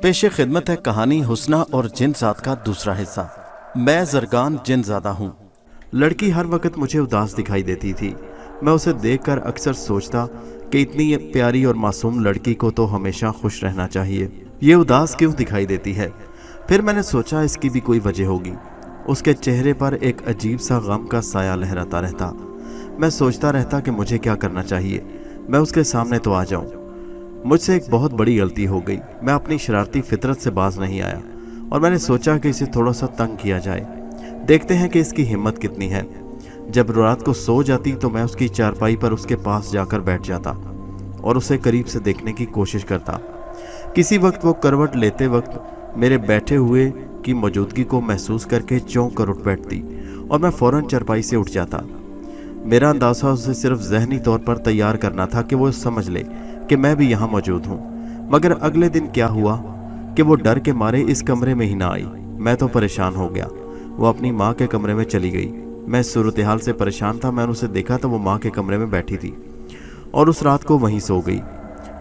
पेश खिदमत है कहानी हुस्ना और जिनजात का दूसरा हिस्सा। मैं जरगान जिनजादा हूँ। लड़की हर वक्त मुझे उदास दिखाई देती थी। मैं उसे देखकर अक्सर सोचता कि इतनी प्यारी और मासूम लड़की को तो हमेशा खुश रहना चाहिए, ये उदास क्यों दिखाई देती है। फिर मैंने सोचा इसकी भी कोई वजह होगी। उसके चेहरे पर एक अजीब सा गम का साया लहराता रहता। मैं सोचता रहता कि मुझे क्या करना चाहिए, मैं उसके सामने तो आ जाऊं। मुझसे एक बहुत बड़ी गलती हो गई। मैं अपनी शरारती फितरत से बाज नहीं आया और मैंने सोचा कि इसे थोड़ा सा तंग किया जाए, देखते हैं कि इसकी हिम्मत कितनी है। जब रात को सो जाती तो मैं उसकी चारपाई पर उसके पास जाकर बैठ जाता और उसे करीब से देखने की कोशिश करता। किसी वक्त वो करवट लेते वक्त मेरे बैठे हुए की मौजूदगी को महसूस करके चौंक कर उठ बैठती और मैं फौरन चारपाई से उठ जाता। मेरा अंदाज़ा उसे सिर्फ ज़हनी तौर पर तैयार करना था कि वो समझ ले कि मैं भी यहाँ मौजूद हूँ। मगर अगले दिन क्या हुआ कि वो डर के मारे इस कमरे में ही ना आई। मैं तो परेशान हो गया। वो अपनी माँ के कमरे में चली गई। मैं सूरत हाल से परेशान था। मैंने उसे देखा तो वो माँ के कमरे में बैठी थी और उस रात को वहीं सो गई।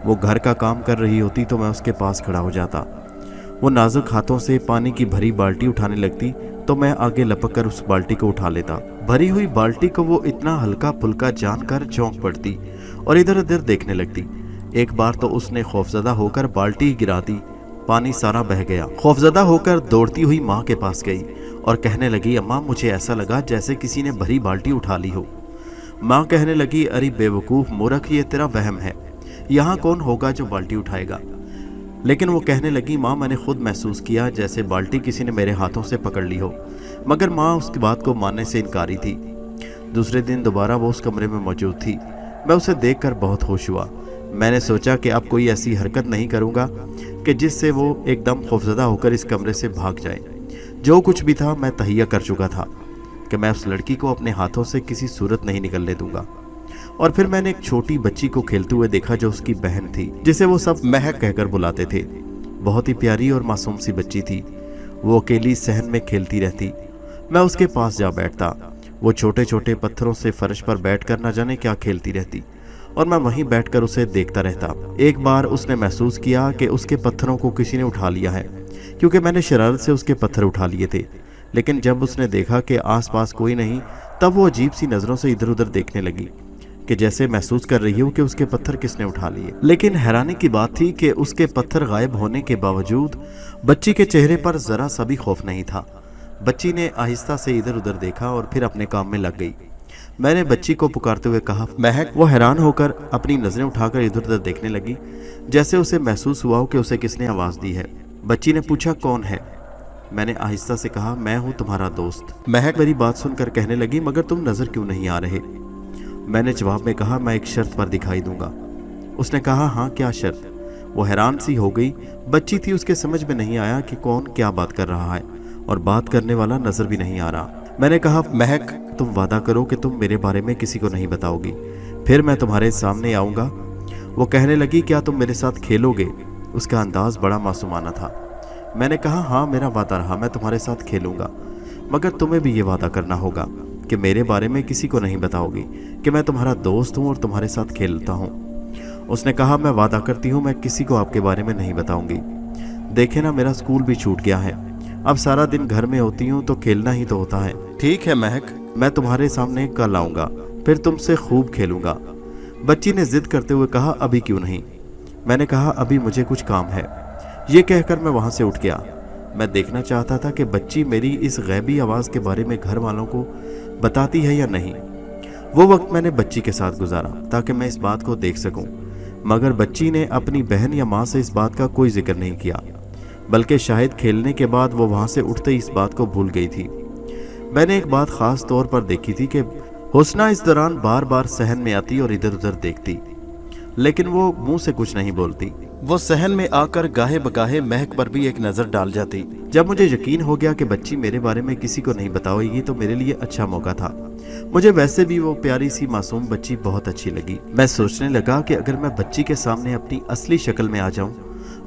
वो घर का काम कर रही होती तो मैं उसके पास खड़ा हो जाता। वो नाजुक हाथों से पानी की भरी बाल्टी उठाने लगती तो मैं आगे लपक कर उस बाल्टी को उठा लेता। भरी हुई बाल्टी को वो इतना हल्का फुल्का जानकर चौंक पड़ती और इधर उधर देखने लगती। एक बार तो उसने खौफजदा होकर बाल्टी गिरा दी, पानी सारा बह गया। खौफजदा होकर दौड़ती हुई माँ के पास गई और कहने लगी, अम्मा मुझे ऐसा लगा जैसे किसी ने भरी बाल्टी उठा ली हो। माँ कहने लगी, अरे बेवकूफ़ मूर्ख, ये तेरा वहम है, यहाँ कौन होगा जो बाल्टी उठाएगा। लेकिन वो कहने लगी, माँ मैंने खुद महसूस किया जैसे बाल्टी किसी ने मेरे हाथों से पकड़ ली हो। मगर माँ उसकी बात को मानने से इनकारी थी। दूसरे दिन दोबारा वो उस कमरे में मौजूद थी। मैं उसे देखकर बहुत खुश हुआ। मैंने सोचा कि अब कोई ऐसी हरकत नहीं करूँगा कि जिससे वो एकदम खौफजदा होकर इस कमरे से भाग जाए। जो कुछ भी था मैं तहैया कर चुका था कि मैं उस लड़की को अपने हाथों से किसी सूरत नहीं निकलने दूंगा। और फिर मैंने एक छोटी बच्ची को खेलते हुए देखा जो उसकी बहन थी, जिसे वो सब महक कहकर बुलाते थे। बहुत ही प्यारी और मासूम सी बच्ची थी। वो अकेली सहन में खेलती रहती। मैं उसके पास जा बैठता। वो छोटे छोटे पत्थरों से फर्श पर बैठकर न जाने क्या खेलती रहती और मैं वहीं बैठकर उसे देखता रहता। एक बार उसने महसूस किया कि उसके पत्थरों को किसी ने उठा लिया है, क्योंकि मैंने शरारत से उसके पत्थर उठा लिए थे। लेकिन जब उसने देखा कि आसपास कोई नहीं, तब वो अजीब सी नज़रों से इधर उधर देखने लगी कि जैसे महसूस कर रही हो कि उसके पत्थर किसने उठा लिए। लेकिन हैरानी की बात थी कि उसके पत्थर गायब होने के बावजूद बच्ची के चेहरे पर ज़रा सा भी खौफ नहीं था। बच्ची ने आहिस्ता से इधर उधर देखा और फिर अपने काम में लग गई। मैंने बच्ची को पुकारते हुए कहा, महक। वो हैरान होकर अपनी नज़रें उठाकर इधर उधर देखने लगी, जैसे उसे महसूस हुआ हो कि उसे किसने आवाज़ दी है। बच्ची ने पूछा, कौन है? मैंने आहिस्ता से कहा, मैं हूँ तुम्हारा दोस्त। महक मेरी बात सुनकर कहने लगी, मगर तुम नज़र क्यों नहीं आ रहे? मैंने जवाब में कहा, मैं एक शर्त पर दिखाई दूंगा। उसने कहा, हाँ क्या शर्त? वो हैरान सी हो गई। बच्ची थी, उसके समझ में नहीं आया कि कौन क्या बात कर रहा है और बात करने वाला नज़र भी नहीं आ रहा। मैंने कहा, महक तुम वादा करो कि तुम मेरे बारे में किसी को नहीं बताओगी, फिर मैं तुम्हारे सामने आऊँगा। वो कहने लगी, क्या तुम मेरे साथ खेलोगे? उसका अंदाज़ बड़ा मासूमाना था। मैंने कहा, हाँ मेरा वादा रहा, मैं तुम्हारे साथ खेलूँगा, मगर तुम्हें भी ये वादा करना होगा कि मेरे बारे में किसी को नहीं बताओगी कि मैं तुम्हारा दोस्त हूँ और तुम्हारे साथ खेलता हूँ। उसने कहा, मैं वादा करती हूँ मैं किसी को आपके बारे में नहीं बताऊँगी। देखे ना, मेरा स्कूल भी छूट गया है, अब सारा दिन घर में होती हूँ तो खेलना ही तो होता है। ठीक है महक, मैं तुम्हारे सामने कल आऊँगा, फिर तुमसे खूब खेलूँगा। बच्ची ने जिद करते हुए कहा, अभी क्यों नहीं? मैंने कहा, अभी मुझे कुछ काम है। ये कहकर मैं वहाँ से उठ गया। मैं देखना चाहता था कि बच्ची मेरी इस गैबी आवाज़ के बारे में घर वालों को बताती है या नहीं। वो वक्त मैंने बच्ची के साथ गुजारा ताकि मैं इस बात को देख सकूं, मगर बच्ची ने अपनी बहन या माँ से इस बात का कोई जिक्र नहीं किया, बल्कि शायद खेलने के बाद वो वहाँ से उठते ही इस बात को भूल गई थी। मैंने एक बात ख़ास तौर पर देखी थी कि हुस्ना इस दौरान बार बार सहन में आती और इधर उधर देखती, लेकिन वो मुंह से कुछ नहीं बोलती। वो सहन में आकर गाहे बगाहे महक पर भी एक नज़र डाल जाती। जब मुझे यकीन हो गया कि बच्ची मेरे बारे में किसी को नहीं बताएगी तो मेरे लिए अच्छा मौका था। मुझे वैसे भी वो प्यारी सी मासूम बच्ची बहुत अच्छी लगी। मैं सोचने लगा कि अगर मैं बच्ची के सामने अपनी असली शक्ल में आ जाऊं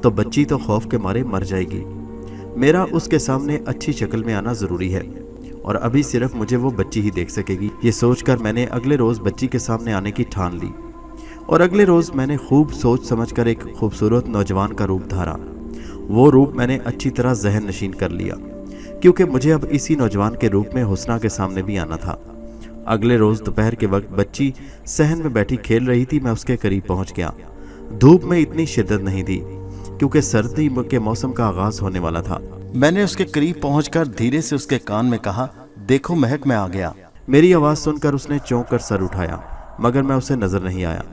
तो बच्ची तो खौफ के मारे मर जाएगी। मेरा उसके सामने अच्छी शक्ल में आना ज़रूरी है। और अभी सिर्फ मुझे वो बच्ची ही देख सकेगी। ये सोचकर मैंने अगले रोज बच्ची के सामने आने की ठान ली और अगले रोज मैंने खूब सोच समझकर एक खूबसूरत नौजवान का रूप धारा। वो रूप मैंने अच्छी तरह जहन नशीन कर लिया, क्योंकि मुझे अब इसी नौजवान के रूप में हुस्ना के सामने भी आना था। अगले रोज दोपहर के वक्त बच्ची सहन में बैठी खेल रही थी। मैं उसके करीब पहुंच गया। धूप में इतनी शिद्दत नहीं थी, क्योंकि सर्दी के मौसम का आगाज होने वाला था। मैंने उसके करीब पहुंचकर धीरे से उसके कान में कहा, देखो महक, मैं आ गया। मेरी आवाज सुनकर उसने चौंक कर सर उठाया, मगर मैं उसे नजर नहीं आया।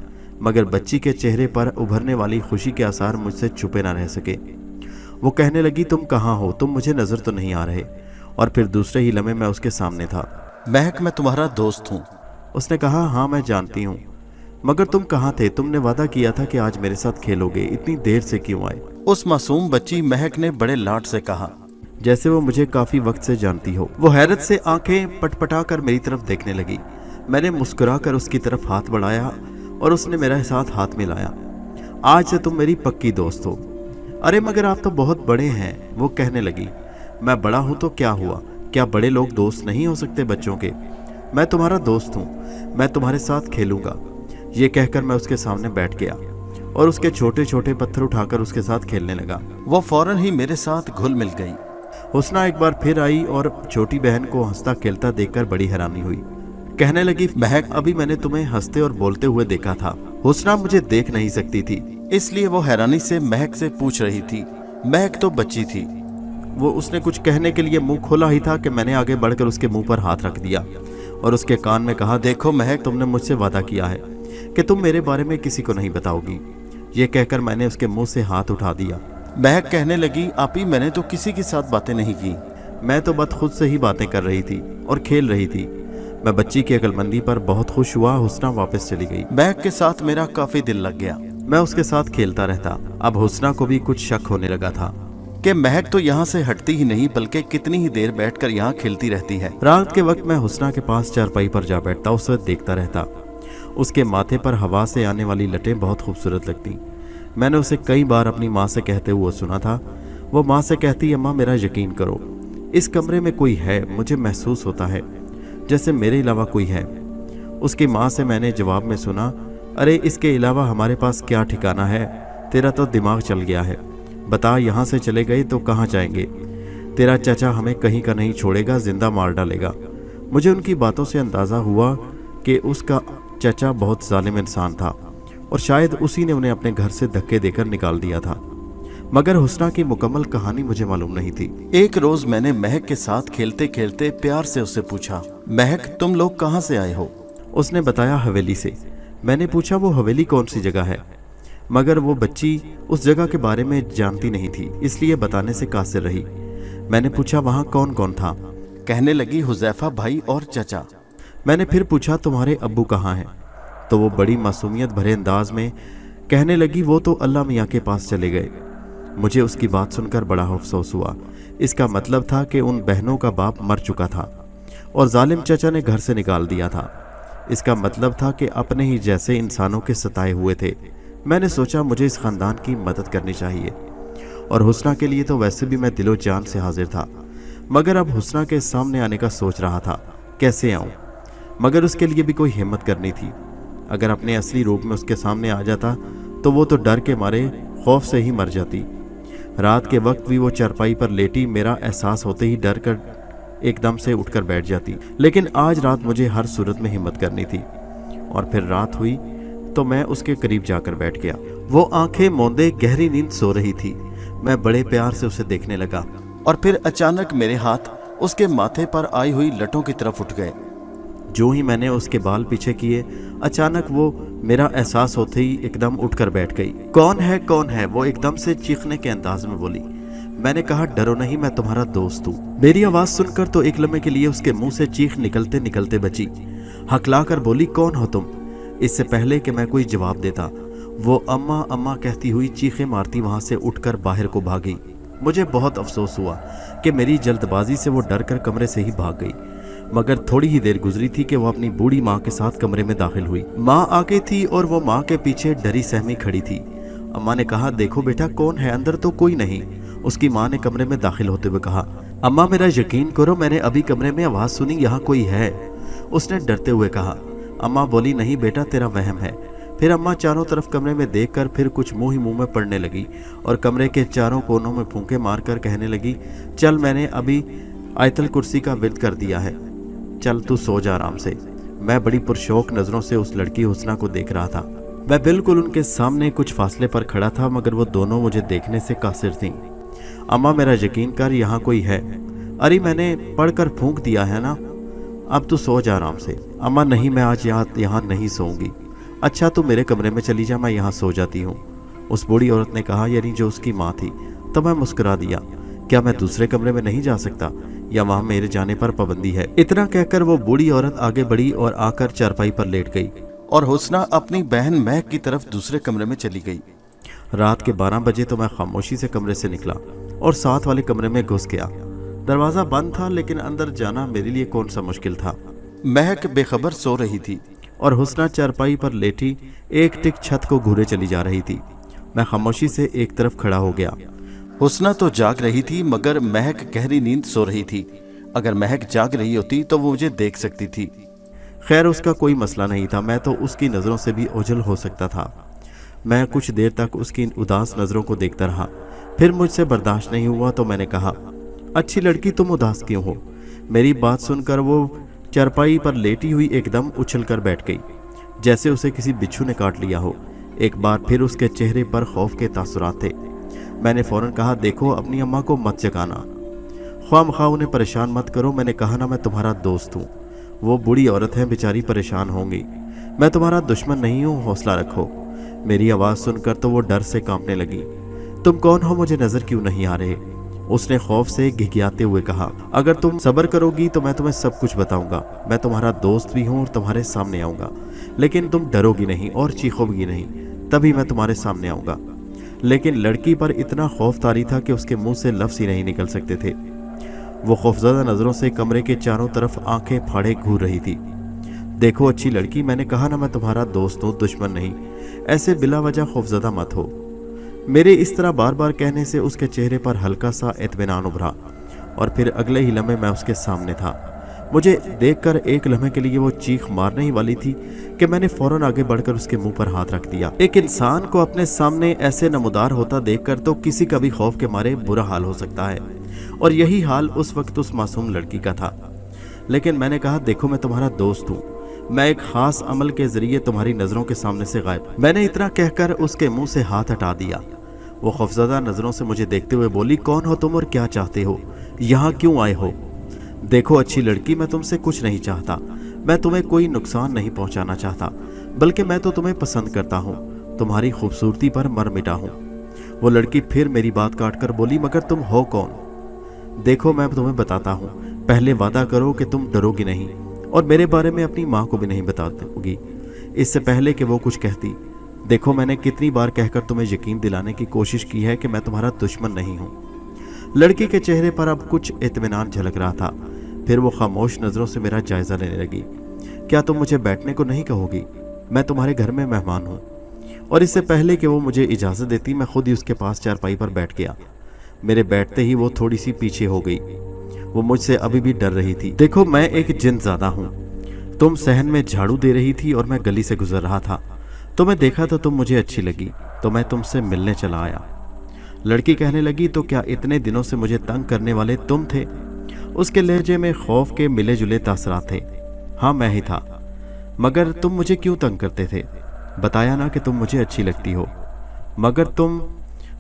मगर बच्ची के चेहरे पर उभरने वाली खुशी के आसार मुझसे छुपे ना रह सके। वो कहने लगी, तुम कहाँ हो? तुम मुझे नजर तो नहीं आ रहे। और फिर दूसरे ही लम्हे मैं उसके सामने था। महक, मैं तुम्हारा दोस्त हूँ। उसने कहा, हाँ मैं जानती हूँ, मगर तुम कहाँ थे? तुमने वादा किया था कि आज मेरे साथ खेलोगे, इतनी देर से क्यों आए? उस मासूम बच्ची महक ने बड़े लाड से कहा, जैसे वो मुझे काफी वक्त से जानती हो। वो हैरत से आंखें पटपटा कर मेरी तरफ देखने लगी। मैंने मुस्कुरा कर उसकी तरफ हाथ बढ़ाया और उसने मेरा साथ हाथ मिलाया। आज से तुम मेरी पक्की दोस्त हो। अरे मगर आप तो बहुत बड़े हैं, वो कहने लगी। मैं बड़ा हूं तो क्या हुआ? क्या बड़े लोग दोस्त नहीं हो सकते बच्चों के? मैं तुम्हारा दोस्त हूं, मैं तुम्हारे साथ खेलूंगा। ये कहकर मैं उसके सामने बैठ गया और उसके छोटे छोटे पत्थर उठाकर उसके साथ खेलने लगा। वो फौरन ही मेरे साथ घुल मिल गई। हुस्ना एक बार फिर आई और छोटी बहन को हंसता खेलता देखकर बड़ी हैरानी हुई। कहने लगी, महक, अभी मैंने तुम्हें हंसते और बोलते हुए देखा था। हुस्ना मुझे देख नहीं सकती थी, इसलिए वो हैरानी से महक से पूछ रही थी। महक तो बच्ची थी। वो उसने कुछ कहने के लिए मुंह खोला ही था कि मैंने आगे बढ़कर उसके मुंह पर हाथ रख दिया और उसके कान में कहा, देखो महक, तुमने मुझसे वादा किया है कि तुम मेरे बारे में किसी को नहीं बताओगी। ये कहकर मैंने उसके मुंह से हाथ उठा दिया। महक कहने लगी, आपी, मैंने तो किसी के साथ बातें नहीं की। मैं तो बस खुद से ही बातें कर रही थी और खेल रही थी। मैं बच्ची की अक्लमंदी पर बहुत खुश हुआ। हुस्ना वापस चली गई। महक के साथ मेरा काफी दिल लग गया। मैं उसके साथ खेलता रहता। अब हुस्ना को भी कुछ शक होने लगा था कि महक तो यहाँ से हटती ही नहीं, बल्कि कितनी ही देर बैठकर यहाँ खेलती रहती है। रात के वक्त मैं हुस्ना के पास चारपाई पर जा बैठता, उसे देखता रहता। उसके माथे पर हवा से आने वाली लटें बहुत खूबसूरत लगती। मैंने उसे कई बार अपनी माँ से कहते हुए सुना था। वो माँ से कहती, अम्मा मेरा यकीन करो, इस कमरे में कोई है, मुझे महसूस होता है जैसे मेरे अलावा कोई है। उसकी माँ से मैंने जवाब में सुना, अरे इसके अलावा हमारे पास क्या ठिकाना है? तेरा तो दिमाग चल गया है। बता, यहाँ से चले गए तो कहाँ जाएंगे? तेरा चाचा हमें कहीं का नहीं छोड़ेगा, जिंदा मार डालेगा। मुझे उनकी बातों से अंदाज़ा हुआ कि उसका चाचा बहुत जालिम इंसान था और शायद उसी ने उन्हें अपने घर से धक्के देकर निकाल दिया था। मगर हुस्ना की मुकम्मल कहानी मुझे मालूम नहीं थी। एक रोज मैंने महक के साथ खेलते खेलते प्यार से उससे पूछा, महक, तुम लोग कहाँ से आए हो? उसने बताया, हवेली से। मैंने पूछा, वो हवेली कौन सी जगह है? मगर वो बच्ची उस जगह के बारे में जानती नहीं थी, इसलिए बताने से कासिर रही। मैंने पूछा, वहाँ कौन कौन था? कहने लगी, हुज़ैफा भाई और चाचा। मैंने फिर पूछा, तुम्हारे अब्बू कहाँ हैं? तो वो बड़ी मासूमियत भरे अंदाज में कहने लगी, वो तो अल्लाह मियाँ के पास चले गए। मुझे उसकी बात सुनकर बड़ा अफसोस हुआ। इसका मतलब था कि उन बहनों का बाप मर चुका था और जालिम चाचा ने घर से निकाल दिया था। इसका मतलब था कि अपने ही जैसे इंसानों के सताए हुए थे। मैंने सोचा मुझे इस ख़ानदान की मदद करनी चाहिए, और हुस्ना के लिए तो वैसे भी मैं दिलो जान से हाजिर था। मगर अब हुस्ना के सामने आने का सोच रहा था, कैसे आऊँ? मगर उसके लिए भी कोई हिम्मत करनी थी। अगर अपने असली रूप में उसके सामने आ जाता तो वो तो डर के मारे खौफ से ही मर जाती। रात के वक्त भी वो चारपाई पर लेटी मेरा एहसास होते ही डर कर एकदम से उठकर बैठ जाती। लेकिन आज रात मुझे हर सूरत में हिम्मत करनी थी। और फिर रात हुई तो मैं उसके करीब जाकर बैठ गया। वो आंखें मूंदे गहरी नींद सो रही थी। मैं बड़े प्यार से उसे देखने लगा और फिर अचानक मेरे हाथ उसके माथे पर आई हुई लटों की तरफ उठ गए। जो ही मैंने उसके बाल पीछे किए, अचानक वो मेरा एहसास होते ही एकदम उठकर बैठ गई। कौन है, कौन है? वो एकदम से चीखने के अंदाज में बोली। मैंने कहा, डरो नहीं, मैं तुम्हारा दोस्त हूँ। मेरी आवाज़ सुनकर तो एक लम्हे के लिए उसके मुंह से चीख निकलते निकलते बची। हकलाकर बोली, कौन हो तुम? इससे पहले कि मैं कोई जवाब देता, वो अम्मा अम्मा कहती हुई चीखें मारती वहाँ से उठकर बाहर को भागी। मुझे बहुत अफसोस हुआ कि मेरी जल्दबाजी से वो डर कर कमरे से ही भाग गई। मगर थोड़ी ही देर गुजरी थी कि वो अपनी बूढ़ी माँ के साथ कमरे में दाखिल हुई। माँ आ गई थी और वो माँ के पीछे डरी सहमी खड़ी थी। अम्मा ने कहा, देखो बेटा, कौन है? अंदर तो कोई नहीं। उसकी माँ ने कमरे में दाखिल होते हुए कहा, अम्मा मेरा यकीन करो, मैंने अभी कमरे में आवाज सुनी, यहाँ कोई है, उसने डरते हुए कहा। अम्मा बोली नहीं बेटा, तेरा वहम है। फिर अम्मा चारों तरफ कमरे में देखकर फिर कुछ मुंह ही मुंह में पड़ने लगी और कमरे के चारों कोनों में फूंके मारकर कहने लगी, चल मैंने अभी आयतल कुर्सी का विर्द कर दिया है, चल तू सो जा आराम से। मैं बड़ी पुरशौक नजरों से उस लड़की हुस्ना को देख रहा था। मैं बिल्कुल उनके सामने कुछ फासले पर खड़ा था, मगर वो दोनों मुझे देखने से कासिर थीं। अम्मा मेरा यकीन कर, यहाँ कोई है। अरे मैंने पढ़कर फूंक दिया है ना, अब तू सो जा आराम से। अम्मा नहीं, मैं आज यहाँ नहीं सोऊंगी। अच्छा तू मेरे कमरे में चली जा, मैं यहाँ सो जाती हूँ, उस बूढ़ी औरत ने कहा, यानी जो उसकी माँ थी। तब मैं मुस्कुरा दिया, क्या मैं दूसरे कमरे में नहीं जा सकता या वहाँ मेरे जाने पर पाबंदी है? इतना कहकर वो बूढ़ी औरत आगे बढ़ी और आकर चारपाई पर लेट गई और हुस्ना अपनी बहन महक की तरफ दूसरे कमरे में चली गई। रात के 12 बजे तो मैं खामोशी से कमरे से निकला और साथ वाले कमरे में घुस गया। दरवाजा बंद था, लेकिन अंदर जाना मेरे लिए कौन सा मुश्किल था। महक बेखबर सो रही थी और हुस्ना चारपाई पर लेटी एक टिक छत को घूरे चली जा रही थी। मैं खामोशी से एक तरफ खड़ा हो गया। हुस्ना तो जाग रही थी, मगर महक गहरी नींद सो रही थी। अगर महक जाग रही होती तो वो मुझे देख सकती थी। खैर उसका कोई मसला नहीं था, मैं तो उसकी नज़रों से भी ओझल हो सकता था। मैं कुछ देर तक उसकी उदास नज़रों को देखता रहा, फिर मुझसे बर्दाश्त नहीं हुआ तो मैंने कहा, अच्छी लड़की तुम उदास क्यों हो? मेरी बात सुनकर वो चारपाई पर लेटी हुई एकदम उछल कर बैठ गई, जैसे उसे किसी बिच्छू ने काट लिया हो। एक बार फिर उसके चेहरे पर खौफ के तासुरात थे। मैंने फौरन कहा, देखो अपनी अम्मा को मत जगाना, ख्वामख्वाह उन्हें परेशान मत करो। मैंने कहा ना, मैं तुम्हारा दोस्त हूँ, वो बूढ़ी औरत है, बेचारी परेशान होंगी। मैं तुम्हारा दुश्मन नहीं हूँ, हौसला रखो। मेरी आवाज़ सुनकर तो वो डर से कांपने लगी। तुम कौन हो, मुझे नज़र क्यों नहीं आ रहे? उसने खौफ से घिघियाते हुए कहा, अगर तुम सब्र करोगी तो मैं तुम्हें सब कुछ बताऊंगा। मैं तुम्हारा दोस्त भी हूँ और तुम्हारे सामने आऊँगा, लेकिन तुम डरोगी नहीं और चीखोगी नहीं, तभी मैं तुम्हारे सामने आऊँगा। लेकिन लड़की पर इतना खौफ तारी था कि उसके मुंह से लफ्ज़ ही नहीं निकल सकते थे। वो खौफजदा नज़रों से कमरे के चारों तरफ आंखें फाड़े घूर रही थी। देखो अच्छी लड़की, मैंने कहा ना, मैं तुम्हारा दोस्त हूँ, दुश्मन नहीं। ऐसे बिला वजह खौफजदा मत हो। मेरे इस तरह बार बार कहने से उसके चेहरे पर हल्का सा इत्मीनान उभरा और फिर अगले ही लम्हे मैं उसके सामने था। मुझे देखकर एक लम्हे के लिए वो चीख मारने ही वाली थी कि मैंने फौरन आगे बढ़कर उसके मुंह पर हाथ रख दिया। एक इंसान को अपने सामने ऐसे नमूदार होता देखकर तो किसी का भी खौफ के मारे बुरा हाल हो सकता है, और यही हाल उस वक्त उस मासूम लड़की का था। लेकिन मैंने कहा, देखो मैं तुम्हारा दोस्त हूँ, मैं एक खास अमल के जरिए तुम्हारी नजरों के सामने से गायब। मैंने इतना कहकर उसके मुंह से हाथ हटा दिया। वो खौफजदा नजरों से मुझे देखते हुए बोली, कौन हो तुम और क्या चाहते हो? यहाँ क्यों आए हो? देखो अच्छी लड़की, मैं तुमसे कुछ नहीं चाहता, मैं तुम्हें कोई नुकसान नहीं पहुंचाना चाहता, बल्कि मैं तो तुम्हें पसंद करता हूँ, तुम्हारी खूबसूरती पर मर मिटा हूँ। वो लड़की फिर मेरी बात काट कर बोली, मगर तुम हो कौन? देखो मैं तुम्हें बताता हूँ, पहले वादा करो कि तुम डरोगी नहीं और मेरे बारे में अपनी माँ को भी नहीं बता दोगी, इससे पहले कि वो कुछ कहती। देखो मैंने कितनी बार कहकर तुम्हें यकीन दिलाने की कोशिश की है कि मैं तुम्हारा दुश्मन नहीं हूँ। लड़की के चेहरे पर अब कुछ इत्मीनान झलक रहा था। फिर वो खामोश नज़रों से मेरा जायज़ा लेने लगी। क्या तुम मुझे बैठने को नहीं कहोगी? मैं तुम्हारे घर में मेहमान हूँ। और इससे पहले कि वो मुझे इजाज़त देती, मैं खुद ही उसके पास चारपाई पर बैठ गया। मेरे बैठते ही वो थोड़ी सी पीछे हो गई। वो मुझसे अभी भी डर रही थी। देखो मैं एक जिनज़ादा हूँ, तुम सहन में झाड़ू दे रही थी और मैं गली से गुजर रहा था, तुम्हें देखा तो तुम मुझे अच्छी लगी, तो मैं तुमसे मिलने चला आया। लड़की कहने लगी, तो क्या इतने दिनों से मुझे तंग करने वाले तुम थे? उसके लहजे में खौफ के मिले जुले तासरात थे। हाँ मैं ही था, मगर तुम मुझे क्यों तंग करते थे? बताया ना कि तुम मुझे अच्छी लगती हो, मगर तुम।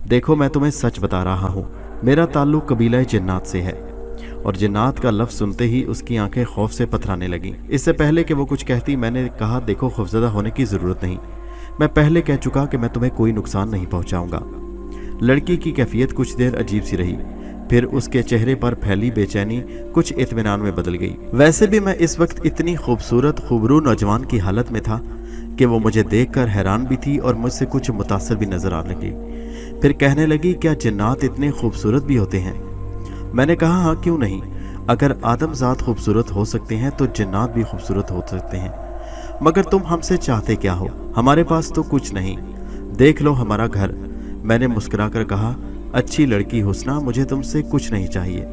देखो मैं तुम्हें सच बता रहा हूँ, मेरा ताल्लुक कबीला जिन्नात से है। और जिन्नात का लफ्ज़ सुनते ही उसकी आंखें खौफ से पथराने लगीं। इससे पहले कि वो कुछ कहती, मैंने कहा, देखो खौफज़दा होने की ज़रूरत नहीं, मैं पहले कह चुका कि मैं तुम्हें कोई नुकसान नहीं पहुँचाऊँगा। लड़की की कैफियत कुछ देर अजीब सी रही, फिर उसके चेहरे पर फैली बेचैनी कुछ इत्मीनान में बदल गई। वैसे भी मैं इस वक्त इतनी खूबसूरत खूबरू नौजवान की हालत में था कि वो मुझे देखकर हैरान भी थी और मुझसे कुछ मुतासर भी नजर आने लगी। फिर कहने लगी, क्या जिन्नात इतने खूबसूरत भी होते हैं? मैंने कहा, हाँ क्यों नहीं, अगर आदमजात खूबसूरत हो सकते हैं तो जिन्नात भी खूबसूरत हो सकते हैं। मगर तुम हमसे चाहते क्या हो? हमारे पास तो कुछ नहीं, देख लो हमारा घर। मैंने मुस्कुराकर कहा, अच्छी लड़की हुस्ना, मुझे तुमसे कुछ नहीं चाहिए।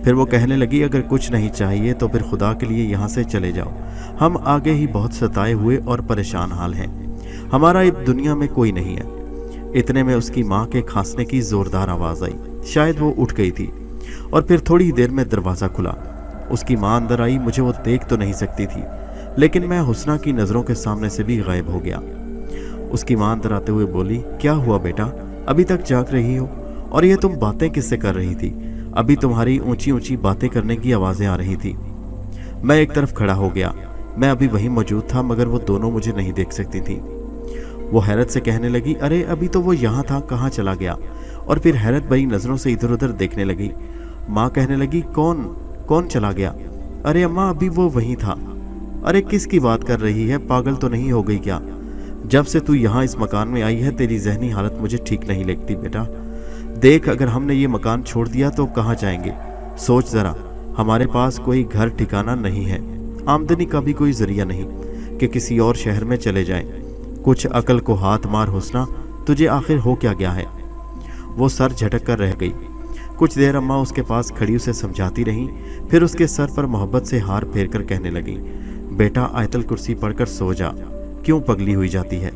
फिर वो कहने लगी, अगर कुछ नहीं चाहिए तो फिर खुदा के लिए यहाँ से चले जाओ, हम आगे ही बहुत सताए हुए और परेशान हाल हैं, हमारा इस दुनिया में कोई नहीं है। इतने में उसकी माँ के खांसने की जोरदार आवाज़ आई। शायद वो उठ गई थी और फिर थोड़ी देर में दरवाज़ा खुला। उसकी माँ अंदर आई। मुझे वो देख तो नहीं सकती थी, लेकिन मैं हुस्ना की नज़रों के सामने से भी गायब हो गया। उसकी माँ अंदर आते हुए बोली, क्या हुआ बेटा, अभी तक जाग रही हो? और ये तुम बातें किससे कर रही थी? अभी तुम्हारी ऊंची ऊंची बातें करने की आवाज़ें आ रही थी। मैं एक तरफ खड़ा हो गया। मैं अभी वहीं मौजूद था, मगर वो दोनों मुझे नहीं देख सकती थी। वो हैरत से कहने लगी, अरे अभी तो वो यहाँ था, कहाँ चला गया? और फिर हैरत भरी नज़रों से इधर उधर देखने लगी। माँ कहने लगी, कौन चला गया? अरे अम्मा, अभी वो वहीं था। अरे किसकी बात कर रही है, पागल तो नहीं हो गई क्या? जब से तू यहाँ इस मकान में आई है तेरी जहनी हालत मुझे ठीक नहीं लगती बेटा। देख, अगर हमने ये मकान छोड़ दिया तो कहाँ जाएंगे? सोच ज़रा, हमारे पास कोई घर ठिकाना नहीं है, आमदनी का भी कोई जरिया नहीं कि किसी और शहर में चले जाएं। कुछ अकल को हाथ मार हुस्ना, तुझे आखिर हो क्या गया है? वो सर झटक कर रह गई। कुछ देर अम्मा उसके पास खड़ी उसे समझाती रहीं, फिर उसके सर पर मोहब्बत से हार फेर कर कहने लगी, बेटा आयतल कुर्सी पढ़कर सो जा, क्यों पगली हुई जाती है?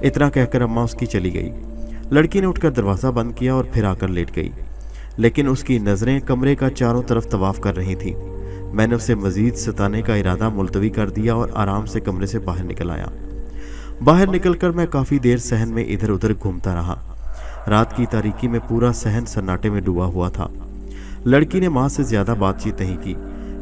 इतना कहकर अम्मा उसकी चली गई। लड़की ने उठकर दरवाज़ा बंद किया और फिर आकर लेट गई, लेकिन उसकी नज़रें कमरे का चारों तरफ तवाफ कर रही थीं। मैंने उसे मज़ीद सताने का इरादा मुलतवी कर दिया और आराम से कमरे से बाहर निकल आया। बाहर निकलकर मैं काफ़ी देर सहन में इधर उधर घूमता रहा। रात की तारीकी में पूरा सहन सन्नाटे में डूबा हुआ था। लड़की ने माँ से ज़्यादा बातचीत नहीं की,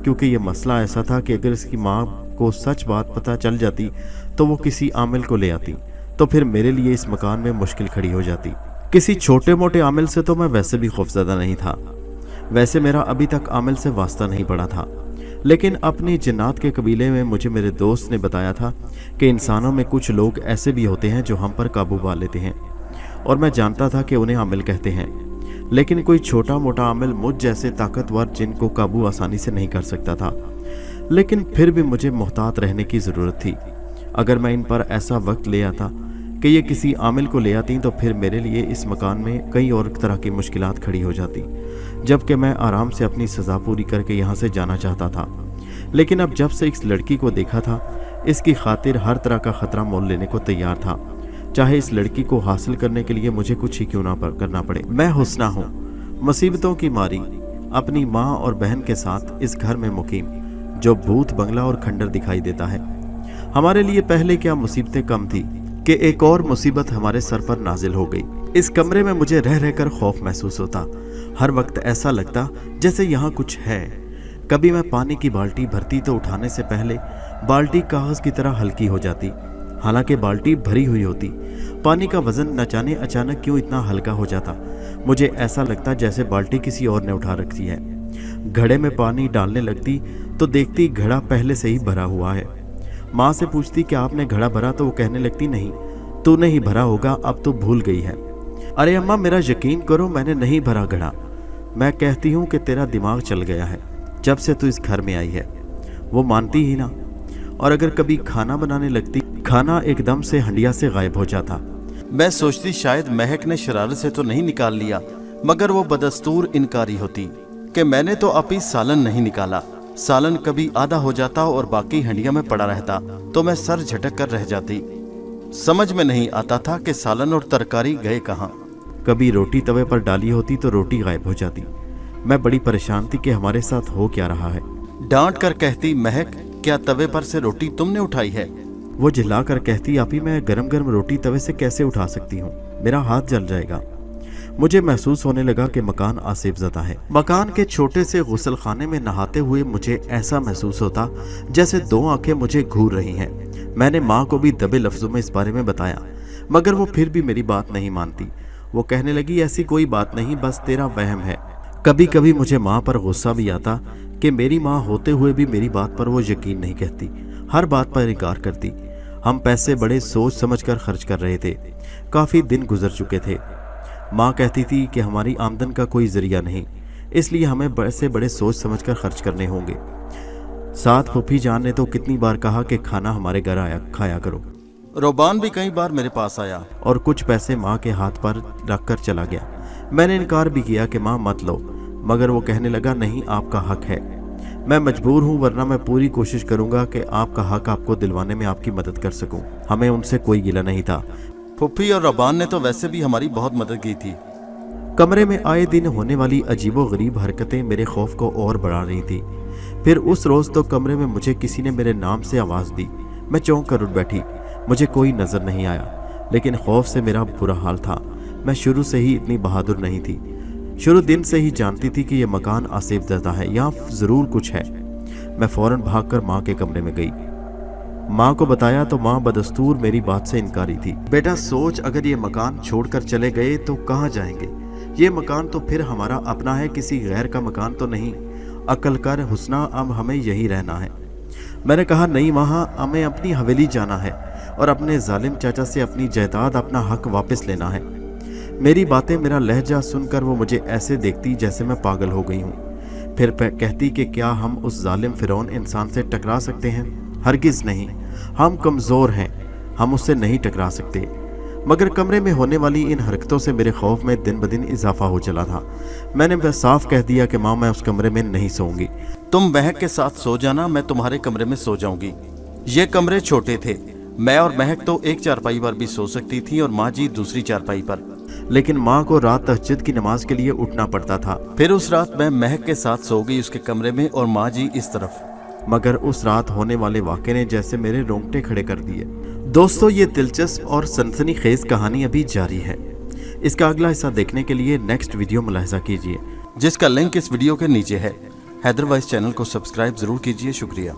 क्योंकि ये मसला ऐसा था कि अगर इसकी माँ को सच बात पता चल जाती तो वो किसी आमिल को ले आती, तो फिर मेरे लिए इस मकान में मुश्किल खड़ी हो जाती। किसी छोटे मोटे आमिल से तो मैं वैसे भी खौफज़दा नहीं था। वैसे मेरा अभी तक आमिल से वास्ता नहीं पड़ा था, लेकिन अपनी जिन्नात के कबीले में मुझे मेरे दोस्त ने बताया था कि इंसानों में कुछ लोग ऐसे भी होते हैं जो हम पर काबू पा लेते हैं, और मैं जानता था कि उन्हें आमिल कहते हैं। लेकिन कोई छोटा मोटा आमिल मुझ जैसे ताकतवर जिन को काबू आसानी से नहीं कर सकता था। लेकिन फिर भी मुझे मोहतात रहने की ज़रूरत थी। अगर मैं इन पर ऐसा वक्त ले आता कि ये किसी आमिल को ले आती तो फिर मेरे लिए इस मकान में कई और तरह की मुश्किलात खड़ी हो जाती, जबकि मैं आराम से अपनी सज़ा पूरी करके यहाँ से जाना चाहता था। लेकिन अब जब से इस लड़की को देखा था, इसकी खातिर हर तरह का ख़तरा मोल लेने को तैयार था, चाहे इस लड़की को हासिल करने के लिए मुझे कुछ ही क्यों ना करना पड़े। मैं हुस्ना हूँ, मुसीबतों की मारी, अपनी माँ और बहन के साथ इस घर में मुकीम, जो भूत बंगला और खंडर दिखाई देता है। हमारे लिए पहले क्या मुसीबतें कम थी कि एक और मुसीबत हमारे सर पर नाजिल हो गई। इस कमरे में मुझे रह रहकर खौफ महसूस होता। हर वक्त ऐसा लगता जैसे यहाँ कुछ है। कभी मैं पानी की बाल्टी भरती तो उठाने से पहले बाल्टी कागज़ की तरह हल्की हो जाती, हालांकि बाल्टी भरी हुई होती। पानी का वज़न न जाने अचानक क्यों इतना हल्का हो जाता। मुझे ऐसा लगता जैसे बाल्टी किसी और ने उठा रखी है। घड़े में पानी डालने लगती तो देखती घड़ा पहले से ही भरा हुआ है। माँ से पूछती कि आपने घड़ा भरा, तो वो कहने लगती, नहीं, तूने ही भरा होगा, अब तो भूल गई है। अरे अम्मा, मेरा यकीन करो, मैंने नहीं भरा घड़ा। मैं कहती हूँ कि तेरा दिमाग चल गया है जब से तू इस घर में आई है। वो मानती ही ना। और अगर कभी खाना बनाने लगती, खाना एकदम से हंडिया से गायब हो जाता। मैं सोचती शायद महक ने शरारत से तो नहीं निकाल लिया, मगर वो बदस्तूर इनकारी होती कि मैंने तो अभी सालन नहीं निकाला। सालन कभी आधा हो जाता और बाकी हंडिया में पड़ा रहता, तो मैं सर झटक कर रह जाती। समझ में नहीं आता था कि सालन और तरकारी गए कहाँ। कभी रोटी तवे पर डाली होती तो रोटी गायब हो जाती। मैं बड़ी परेशान थी कि हमारे साथ हो क्या रहा है। डांट कर कहती, महक, क्या तवे पर से रोटी तुमने उठाई है? वो चिल्ला कर कहती, आपी, मैं गरम गरम रोटी तवे से कैसे उठा सकती हूँ, मेरा हाथ जल जाएगा। मुझे महसूस होने लगा कि मकान आसिफज़दा है। मकान के छोटे से गुसल खाने में नहाते हुए मुझे ऐसा महसूस होता जैसे दो आंखें मुझे घूर रही हैं। मैंने माँ को भी दबे लफ्ज़ों में इस बारे में बताया, मगर वो फिर भी मेरी बात नहीं मानती। वो कहने लगी, ऐसी कोई बात नहीं, बस तेरा वहम है। कभी कभी मुझे माँ पर गुस्सा भी आता कि मेरी माँ होते हुए भी मेरी बात पर वो यकीन नहीं करती, हर बात पर इनकार करती। हम पैसे बड़े सोच समझ कर खर्च कर रहे थे। काफ़ी दिन गुजर चुके थे। माँ कहती थी कि हमारी आमदन का कोई जरिया नहीं, इसलिए हमें पैसे बड़े सोच समझ कर खर्च करने होंगे। साथ फूफी जान ने तो कितनी बार कहा कि खाना हमारे घर आया खाया करो। रोबान भी कई बार मेरे पास आया और कुछ पैसे माँ के हाथ पर रख कर चला गया। मैंने इनकार भी किया कि माँ मत लो, मगर वो कहने लगा नहीं, आपका हक है। मैं मजबूर हूँ, वरना मैं पूरी कोशिश करूँगा कि आपका हक आपको दिलवाने में आपकी मदद कर सकूँ। हमें उनसे कोई गिला नहीं था। फुफ्फी और रबान ने तो वैसे भी हमारी बहुत मदद की थी। कमरे में आए दिन होने वाली अजीबोगरीब हरकतें मेरे खौफ को और बढ़ा रही थी। फिर उस रोज़ तो कमरे में मुझे किसी ने मेरे नाम से आवाज़ दी। मैं चौंक कर उठ बैठी। मुझे कोई नज़र नहीं आया, लेकिन खौफ से मेरा बुरा हाल था। मैं शुरू से ही इतनी बहादुर नहीं थी। शुरू दिन से ही जानती थी कि यह मकान आसिफ ज़दा है, यहाँ ज़रूर कुछ है। मैं फ़ौरन भागकर माँ के कमरे में गई। माँ को बताया तो माँ बदस्तूर मेरी बात से इनकारी थी। बेटा सोच, अगर ये मकान छोड़कर चले गए तो कहाँ जाएंगे? ये मकान तो फिर हमारा अपना है, किसी गैर का मकान तो नहीं। अक्ल कर हुस्ना, अब हमें यही रहना है। मैंने कहा नहीं माँ, हमें अपनी हवेली जाना है और अपने जालिम चाचा से अपनी जायदाद, अपना हक वापस लेना है। मेरी बातें, मेरा लहजा सुनकर वो मुझे ऐसे देखती जैसे मैं पागल हो गई हूँ। फिर कहती कि क्या हम उस जालिम फिरौन इंसान से टकरा सकते हैं? हरगिज़ नहीं, हम कमज़ोर हैं, हम उससे नहीं टकरा सकते। मगर कमरे में होने वाली इन हरकतों से मेरे खौफ में दिन ब दिन इजाफा हो चला था। मैंने वह साफ कह दिया कि माँ, मैं उस कमरे में नहीं सोऊंगी। तुम महक के साथ सो जाना, मैं तुम्हारे कमरे में सो जाऊंगी। ये कमरे छोटे थे, मैं और महक तो एक चारपाई पर भी सो सकती थी और माँ जी दूसरी चारपाई पर। लेकिन माँ को रात तहज्जुद की नमाज के लिए उठना पड़ता था। फिर उस रात मैं महक के साथ सो गई उसके कमरे में और माँ जी इस तरफ। मगर उस रात होने वाले वाक़े ने जैसे मेरे रोंगटे खड़े कर दिए। दोस्तों, ये दिलचस्प और सनसनीखेज कहानी अभी जारी है। इसका अगला हिस्सा देखने के लिए नेक्स्ट वीडियो मुलाहिजा कीजिए, जिसका लिंक इस वीडियो के नीचे है। हैदर वॉइस चैनल को सब्सक्राइब जरूर कीजिए। शुक्रिया।